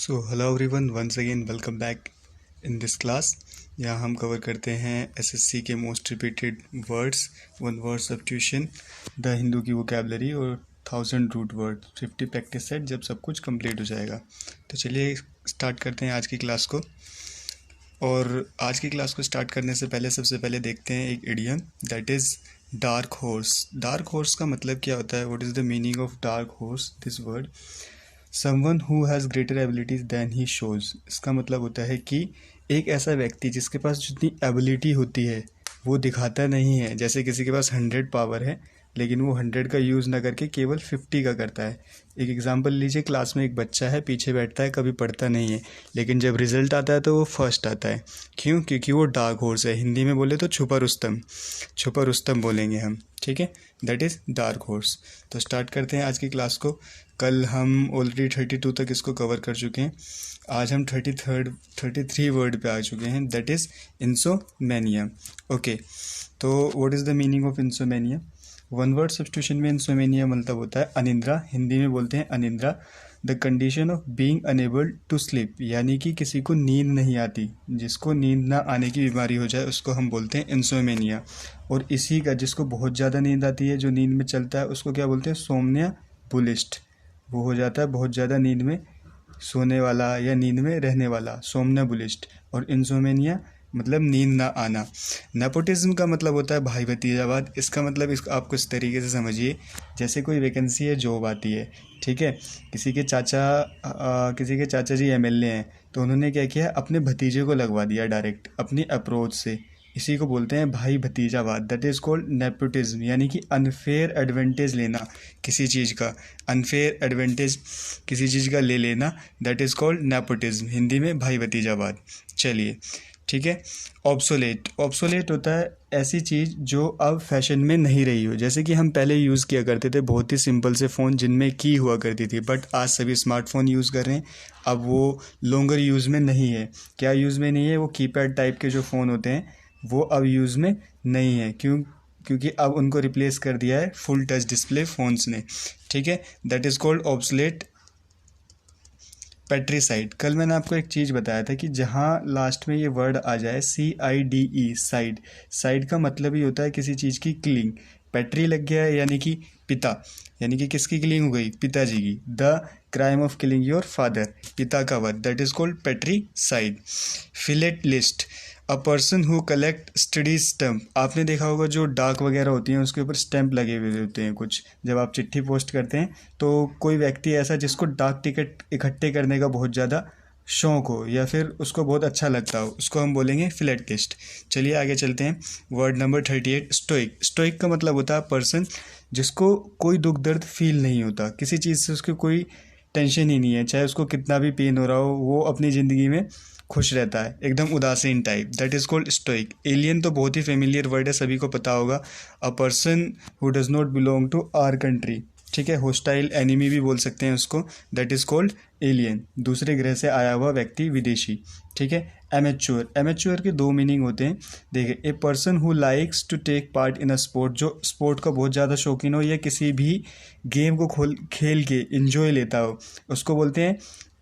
So hello everyone, once again welcome back in this class. यहाँ हम cover करते हैं एसएससी के most repeated words, 1 word substitution, the Hindu की वोकैबलरी और 1000 रूट वर्ड, 50 प्रैक्टिस सेट जब सब कुछ कंप्लीट हो जाएगा। तो चलिए स्टार्ट करते हैं आज की क्लास को। और आज की क्लास को स्टार्ट करने से पहले सबसे पहले देखते हैं एक idiom, that is dark horse. Dark horse का मतलब क्या होता है? What is the meaning of dark horse? This word someone who has greater abilities than he shows. इसका मतलब होता है कि एक ऐसा व्यक्ति जिसके पास जितनी एबिलिटी होती है वो दिखाता नहीं है। जैसे किसी के पास 100 पावर है लेकिन वो 100 का यूज़ ना करके केवल 50 का करता है। एक एग्जांपल लीजिए, क्लास में एक बच्चा है, पीछे बैठता है, कभी पढ़ता नहीं है, लेकिन जब रिजल्ट आता है तो वो फर्स्ट आता है। क्यों? क्योंकि वो डार्क हॉर्स है। हिंदी में बोले तो छुपा रुस्तम बोलेंगे हम, ठीक है? That is dark horse. तो स्टार्ट करते हैं आज की क्लास को। कल हम ऑलरेडी 32 तक इसको कवर कर चुके हैं। आज हम 33 वर्ड पे आ चुके हैं, दैट इज़ इंसोमेनिया। ओके, तो what is the meaning of insomnia? 1 word substitution में इंसोमेनिया मतलब होता है अनिद्रा। हिंदी में बोलते हैं अनिद्रा। The condition of being unable to sleep, यानी कि किसी को नींद नहीं आती, जिसको नींद ना आने की बीमारी हो जाए उसको हम बोलते हैं इंसोमेनिया। और इसी का जिसको बहुत ज़्यादा नींद आती है, जो नींद में चलता है, उसको क्या बोलते हैं? सोमनिया बुलिस्ट। वो हो जाता है बहुत ज़्यादा नींद में सोने वाला या नींद में रहने वाला, सोमनबुलिस्ट। और इंसोमेनिया मतलब नींद ना आना। नेपोटिज्म का मतलब होता है भाई भतीजावाद। इसका मतलब इसको आपको इस तरीके से समझिए, जैसे कोई वैकेंसी है, जॉब आती है, ठीक है? किसी के चाचा जी एमएलए हैं, तो उन्होंने क्या किया, अपने भतीजे को लगवा दिया डायरेक्ट अपनी अप्रोच से। इसी को बोलते हैं भाई भतीजावाद, दैट इज़ कॉल्ड नेपोटिज्म, यानी कि अनफेयर एडवांटेज लेना किसी चीज़ का, अनफेयर एडवांटेज किसी चीज़ का ले लेना, that is called nepotism, Hindi में भाई भतीजावाद। चलिए, ठीक है। ऑब्सोलेट होता है ऐसी चीज़ जो अब फैशन में नहीं रही हो। जैसे कि हम पहले यूज़ किया करते थे बहुत ही सिंपल से फ़ोन जिनमें की हुआ करती थी, बट आज सभी स्मार्टफोन यूज़ कर रहे हैं। अब वो लॉन्गर यूज़ में नहीं है। क्या यूज़ में नहीं है? वो कीपैड टाइप के जो फ़ोन होते हैं वो अब यूज़ में नहीं है। क्योंकि अब उनको रिप्लेस कर दिया है फुल टच डिस्प्ले फ़ोन्स ने, ठीक है? That is called obsolete. Patricide, कल मैंने आपको एक चीज़ बताया था कि जहाँ लास्ट में ये वर्ड आ जाए CIDE, साइड, साइड का मतलब ही होता है किसी चीज़ की किलिंग। पेट्री लग गया है यानी कि पिता, यानी कि किसकी किलिंग हो गई? पिताजी की। The crime of killing your father, पिता का वध, that is called patricide. Philatelist, a person who collect study stamp. आपने देखा होगा जो डाक वगैरह होती हैं उसके ऊपर स्टैम्प लगे हुए होते हैं कुछ, जब आप चिट्ठी पोस्ट करते हैं तो कोई व्यक्ति ऐसा जिसको डाक टिकट इकट्ठे करने का बहुत ज़्यादा शौक हो या फिर उसको बहुत अच्छा लगता हो, उसको हम बोलेंगे फिलेटिस्ट। चलिए आगे चलते हैं। Word number 38, stoic. स्टोइक का मतलब होता है पर्सन जिसको कोई दुख दर्द फील नहीं होता, किसी चीज़ से उसको कोई टेंशन ही नहीं है, चाहे उसको कितना भी पेन हो रहा हो, वो अपनी ज़िंदगी में खुश रहता है, एकदम उदासीन type, that is called stoic. Alien तो बहुत ही फेमिलियर वर्ड है, सभी को पता होगा। A person who does not belong to our country, ठीक है? होस्टाइल एनिमी भी बोल सकते हैं उसको, दैट इज़ कॉल्ड एलियन, दूसरे ग्रह से आया हुआ व्यक्ति, विदेशी, ठीक है? एमेच्योर, एमेच्योर के 2 मीनिंग होते हैं। देखिए, a person who likes to take part in a sport, जो स्पोर्ट का बहुत ज़्यादा शौकीन हो या किसी भी गेम को खेल के इंजॉय लेता हो, उसको बोलते हैं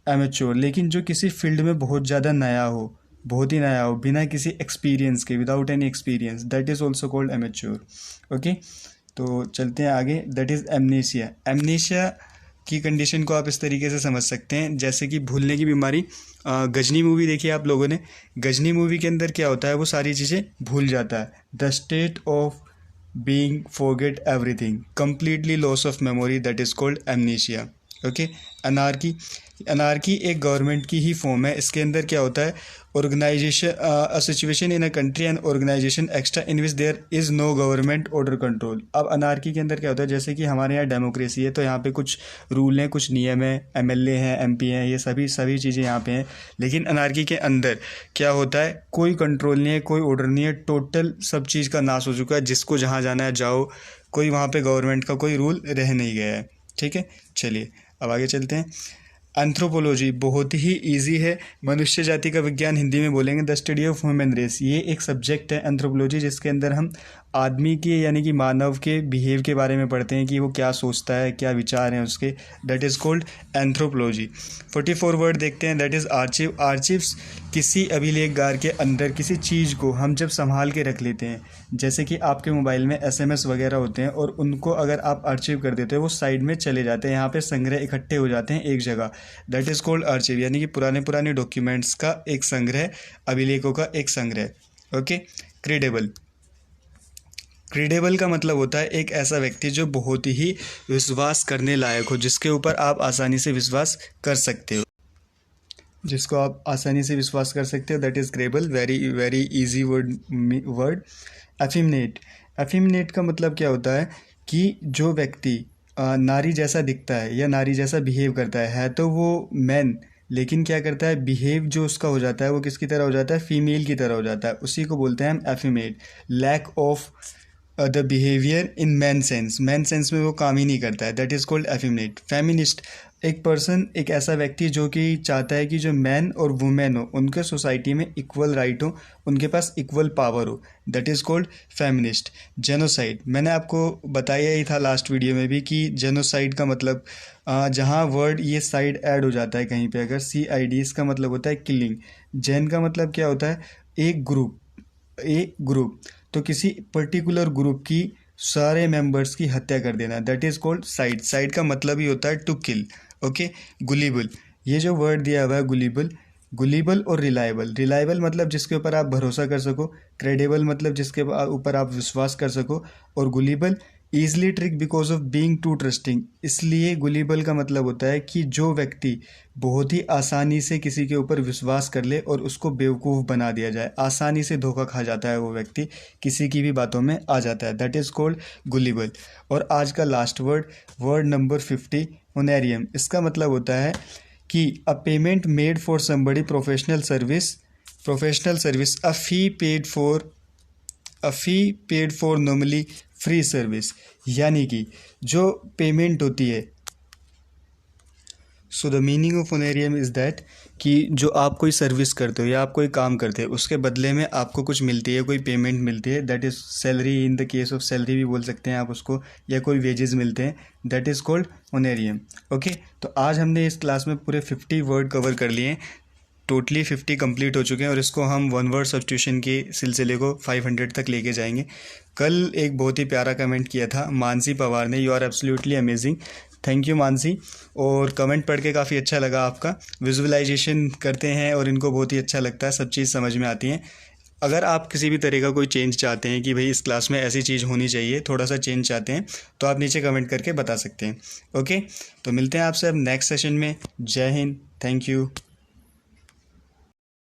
एमेच्योर। लेकिन जो किसी फील्ड में बहुत ज़्यादा नया हो, बहुत ही नया हो, बिना किसी एक्सपीरियंस के, without any experience, that is also called amateur. Okay, तो चलते हैं आगे। That is amnesia. एमनेशिया की कंडीशन को आप इस तरीके से समझ सकते हैं जैसे कि भूलने की बीमारी। गजनी मूवी देखी आप लोगों ने? गजनी मूवी के अंदर क्या होता है? वो सारी चीज़ें भूल जाता है। The state of being forget everything, completely loss of memory, that is called amnesia. Okay, anarchy. Anarchy एक गवर्नमेंट की ही फॉर्म है। इसके अंदर क्या होता है? Organisation, a situation in a country and organisation extra in which there is no government order control. अब अनार्की के अंदर क्या होता है? जैसे कि हमारे यहाँ डेमोक्रेसी है तो यहाँ पे कुछ रूल हैं, कुछ नियम हैं, MLA हैं, MP हैं, ये सभी चीज़ें यहाँ पे हैं। लेकिन अनार्की के अंदर क्या होता है? कोई कंट्रोल नहीं है, कोई ऑर्डर नहीं है, टोटल सब चीज़ का नाश हो चुका है। जिसको जहाँ जाना है जाओ, कोई वहाँ पे गवर्नमेंट का कोई रूल रह नहीं गया है, ठीक है? चलिए अब आगे चलते हैं। एंथ्रोपोलॉजी बहुत ही इजी है, मनुष्य जाति का विज्ञान हिंदी में बोलेंगे, the study of human race. ये एक सब्जेक्ट है एंथ्रोपोलॉजी, जिसके अंदर हम आदमी के यानी कि मानव के बिहेव के बारे में पढ़ते हैं कि वो क्या सोचता है, क्या विचार हैं उसके, that is called anthropology. 44 word देखते हैं, दैट इज़ आर्चिव। आर्चिव्स किसी अभिलेखगार के अंदर किसी चीज़ को हम जब संभाल के रख लेते हैं, जैसे कि आपके मोबाइल में SMS वगैरह होते हैं और उनको अगर आप आर्चिव कर देते हो वो साइड में चले जाते हैं, यहाँ पे संग्रह इकट्ठे हो जाते हैं एक जगह, दैट इज़ कॉल्ड आर्चिव, यानी कि पुराने डॉक्यूमेंट्स का एक संग्रह, अभिलेखों का एक संग्रह। ओके। क्रेडिबल। क्रेडिबल का मतलब होता है एक ऐसा व्यक्ति जो बहुत ही विश्वास करने लायक हो, जिसके ऊपर आप आसानी से विश्वास कर सकते हो, जिसको आप आसानी से विश्वास कर सकते हो, that is credible. Very easy word. Effeminate. Effeminate का मतलब क्या होता है कि जो व्यक्ति नारी जैसा दिखता है या नारी जैसा बिहेव करता है तो वो मैन, लेकिन क्या करता है, बिहेव जो उसका हो जाता है वो किसकी तरह हो जाता है, फीमेल की तरह हो जाता है, उसी को बोलते हैं हम effeminate. Lack of the behaviour in man sense, man sense में वो काम ही नहीं करता है, that is called effeminate. Feminist. एक पर्सन, एक ऐसा व्यक्ति जो कि चाहता है कि जो मैन और वुमेन हो उनके सोसाइटी में इक्वल राइट हो, उनके पास इक्वल पावर हो, that is called feminist. Genocide. मैंने आपको बताया ही था लास्ट वीडियो में भी कि जेनोसाइड का मतलब जहाँ वर्ड ये साइड ऐड हो जाता है कहीं पे, अगर CID, इसका मतलब होता है किलिंग। जेन का मतलब क्या होता है, एक ग्रुप, तो किसी पर्टिकुलर ग्रुप की सारे मेंबर्स की हत्या कर देना, that is called side. Side का मतलब ही होता है टू किल। ओके। गुलिबल। ये जो वर्ड दिया हुआ है गुलिबल और रिलायबल मतलब जिसके ऊपर आप भरोसा कर सको, क्रेडिबल मतलब जिसके ऊपर आप विश्वास कर सको, और gullible easily trick because of being too trusting. इसलिए गुलिबल का मतलब होता है कि जो व्यक्ति बहुत ही आसानी से किसी के ऊपर विश्वास कर ले और उसको बेवकूफ़ बना दिया जाए, आसानी से धोखा खा जाता है वो व्यक्ति, किसी की भी बातों में आ जाता है, दैट इज़ कॉल्ड गुलिबल। और आज का लास्ट वर्ड नंबर 50, ओनेरियम। इसका मतलब होता है कि a payment made for somebody professional service, a fee paid for normally free service, यानी कि जो पेमेंट होती है। So the meaning of honorarium is that कि जो आप कोई सर्विस करते हो या आप कोई काम करते हो उसके बदले में आपको कुछ मिलती है, कोई पेमेंट मिलती है, that is salary. In the case of salary भी बोल सकते हैं आप उसको, या कोई वेजेस मिलते हैं, दैट इज़ कॉल्ड ओनेरियम। ओके। तो आज हमने इस क्लास में पूरे 50 वर्ड कवर कर लिए हैं, टोटली 50 कंप्लीट हो चुके हैं, और इसको हम वन वर्ड सब्स्टिट्यूशन के सिलसिले को 500 तक लेके जाएंगे। कल एक बहुत ही प्यारा कमेंट किया था मानसी पवार ने, you are absolutely amazing, thank you Mansi. और कमेंट पढ़ के काफ़ी अच्छा लगा आपका। विजुअलाइजेशन करते हैं और इनको बहुत ही अच्छा लगता है, सब चीज़ समझ में आती हैं। अगर आप किसी भी तरह का कोई चेंज चाहते हैं कि भाई इस क्लास में ऐसी चीज़ होनी चाहिए, थोड़ा सा चेंज चाहते हैं, तो आप नीचे कमेंट करके बता सकते हैं। ओके। तो मिलते हैं आपसे अब नेक्स्ट सेशन में। जय हिंद, थैंक यू।